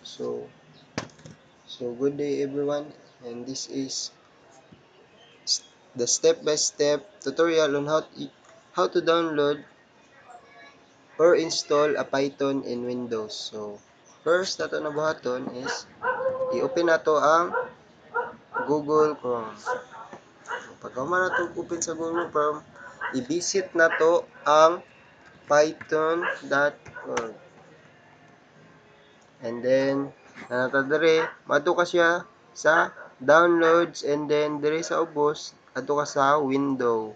So good day everyone, and this is the step-by-step tutorial on how to download or install a Python in Windows. So first nato na buhaton is i-open nato ang Google Chrome. Pagka man nato open sa Google Chrome, i-visit nato ang python.org. And then nanata dire, madto ka siya sa downloads, and then dire sa ubos adto ka sa window.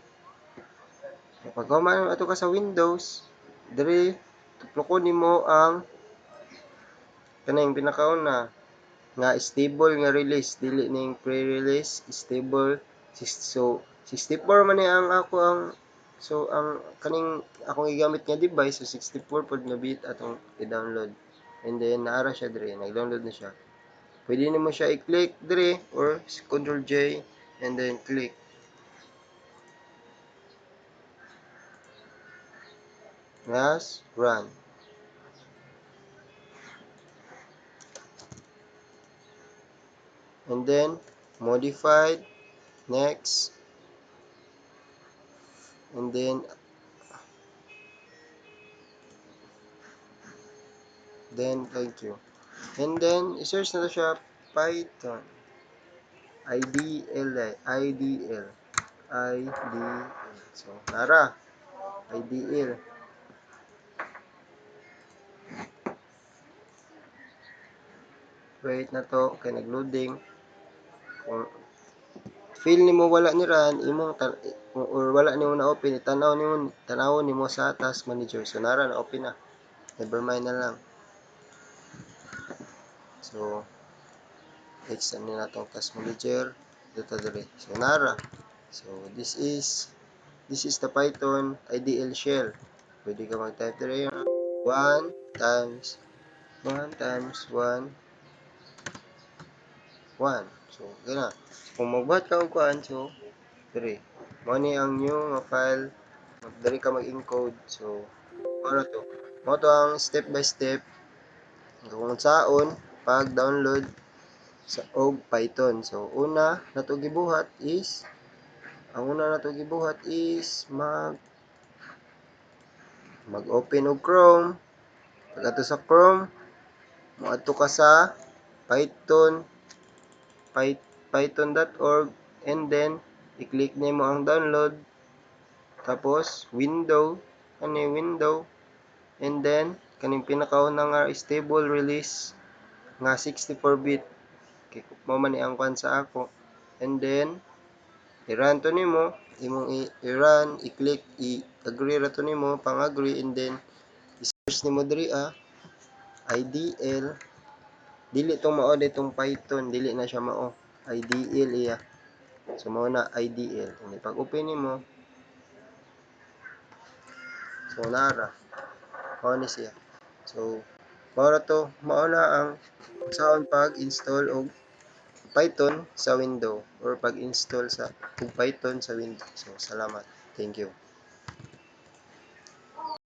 Pag man adto ka sa Windows, dire tuplokon nimo ang kanang pinakauna nga stable nga release, dili ning pre-release, stable. So 64 man ni ang ako ang kaning akong gigamit nga device, so 64 pod nga bit atong i-download. And then naara siya dire, nag-download na siya. Pwede nimo siya i-click dire or Ctrl J and then click. Yes, run. And then modified, next, and then thank you. And then i-search na siya Python IDL. So nara IDL. Wait na to kay nagloading. Kung feel nimo wala ni ran imong or wala nimo na open, tanawon nimo sa task manager. So nara na open na. Never mind na lang. So extend na natong task manager dito dire. So nara. So this is the Python IDL shell. Pwede ka mag-type dire 1 times 1 times 1 1. So gana. So, kung magbuhat ka og kuan, so dire mo ni ang new nga file, diri ka mag-encode. So para to mo to ang step by step kung saon pag download sa og Python. So una nato gibuhat is mag-open og Chrome. Pag ato sa Chrome, moadto ka sa python.org, and then i-click nimo ang download, tapos window, and then kaning pinakauna nga stable release nga 64-bit kay mo man ni ang kwan sa ako. And then i-run to nimo, imong i-run, i-click, i-agree ra to nimo, pang-agree, and then i-search nimo diri IDL. Dili tong mao ditong Python, dili na siya mao. IDL iya. So mao na IDL. And pag open nimo, so nara. Mao ni siya. So mao na ang saon pag-install og Python sa window or pag-install sa Python sa Windows. So salamat. Thank you.